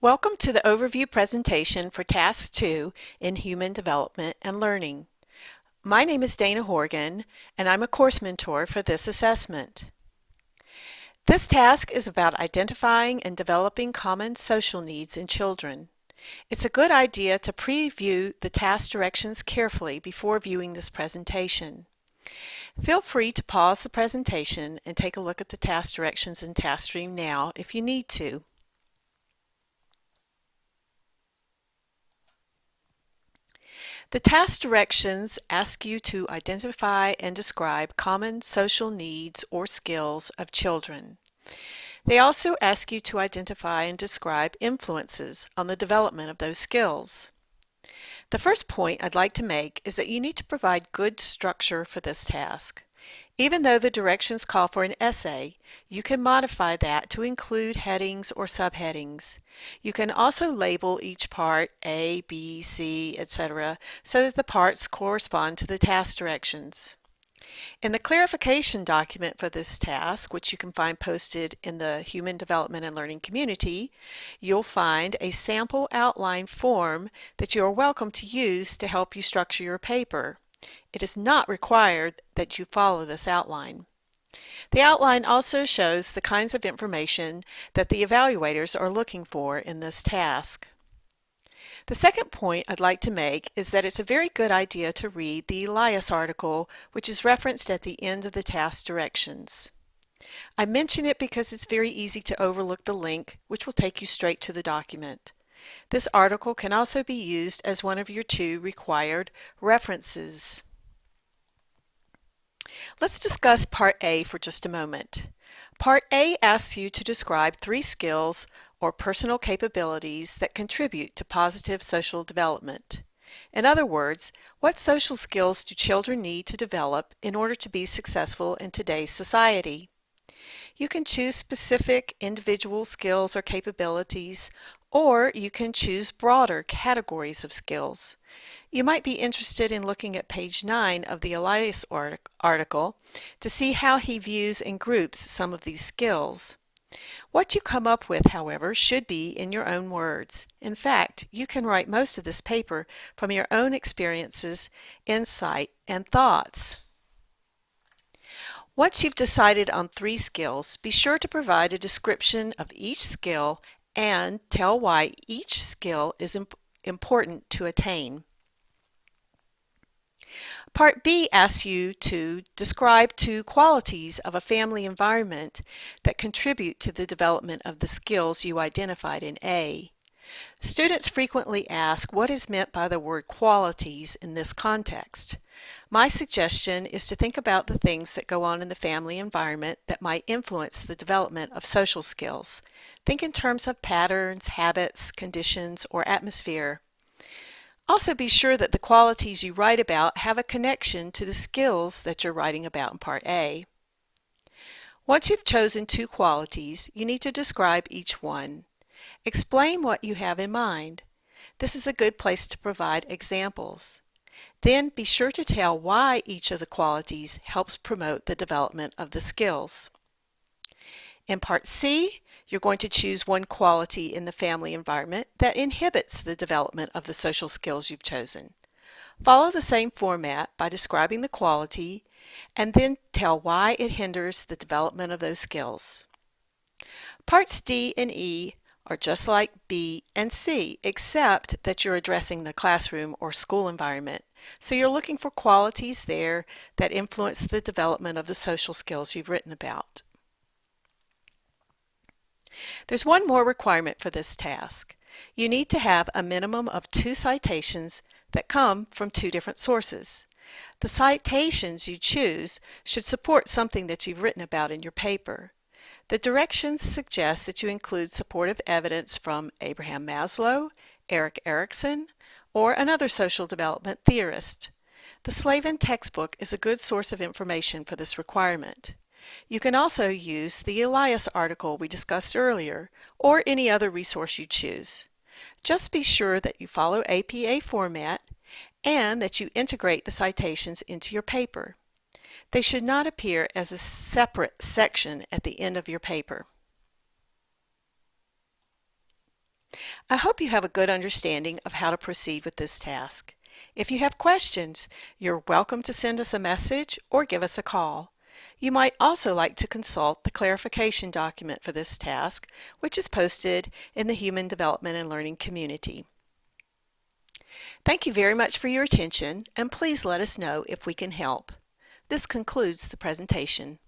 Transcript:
Welcome to the overview presentation for Task 2 in Human Development and Learning. My name is Dana Horgan, and I'm a course mentor for this assessment. This task is about identifying and developing common social needs in children. It's a good idea to preview the task directions carefully before viewing this presentation. Feel free to pause the presentation and take a look at the task directions in TaskStream now if you need to. The task directions ask you to identify and describe common social needs or skills of children. They also ask you to identify and describe influences on the development of those skills. The first point I'd like to make is that you need to provide good structure for this task. Even though the directions call for an essay, you can modify that to include headings or subheadings. You can also label each part A, B, C, etc. so that the parts correspond to the task directions. In the clarification document for this task, which you can find posted in the Human Development and Learning community, you'll find a sample outline form that you are welcome to use to help you structure your paper. It is not required that you follow this outline. The outline also shows the kinds of information that the evaluators are looking for in this task. The second point I'd like to make is that it's a very good idea to read the Elias article, which is referenced at the end of the task directions. I mention it because it's very easy to overlook the link, which will take you straight to the document. This article can also be used as one of your 2 required references. Let's discuss Part A for just a moment. Part A asks you to describe 3 skills or personal capabilities that contribute to positive social development. In other words, what social skills do children need to develop in order to be successful in today's society? You can choose specific individual skills or capabilities, or you can choose broader categories of skills. You might be interested in looking at page 9 of the Elias article to see how he views and groups some of these skills. What you come up with, however, should be in your own words. In fact, you can write most of this paper from your own experiences, insight, and thoughts. Once you've decided on 3 skills, be sure to provide a description of each skill and tell why each skill is important to attain. Part B asks you to describe 2 qualities of a family environment that contribute to the development of the skills you identified in A. Students frequently ask what is meant by the word qualities in this context. My suggestion is to think about the things that go on in the family environment that might influence the development of social skills. Think in terms of patterns, habits, conditions, or atmosphere. Also be sure that the qualities you write about have a connection to the skills that you're writing about in Part A. Once you've chosen 2 qualities, you need to describe each one. Explain what you have in mind. This is a good place to provide examples. Then be sure to tell why each of the qualities helps promote the development of the skills. In Part C, you're going to choose 1 quality in the family environment that inhibits the development of the social skills you've chosen. Follow the same format by describing the quality and then tell why it hinders the development of those skills. Parts D and E are just like B and C, except that you're addressing the classroom or school environment. So you're looking for qualities there that influence the development of the social skills you've written about. There's one more requirement for this task. You need to have a minimum of 2 citations that come from 2 different sources. The citations you choose should support something that you've written about in your paper. The directions suggest that you include supportive evidence from Abraham Maslow, Erik Erikson, or another social development theorist. The Slavin textbook is a good source of information for this requirement. You can also use the Elias article we discussed earlier, or any other resource you choose. Just be sure that you follow APA format and that you integrate the citations into your paper. They should not appear as a separate section at the end of your paper. I hope you have a good understanding of how to proceed with this task. If you have questions, you're welcome to send us a message or give us a call. You might also like to consult the clarification document for this task, which is posted in the Human Development and Learning community. Thank you very much for your attention, and please let us know if we can help. This concludes the presentation.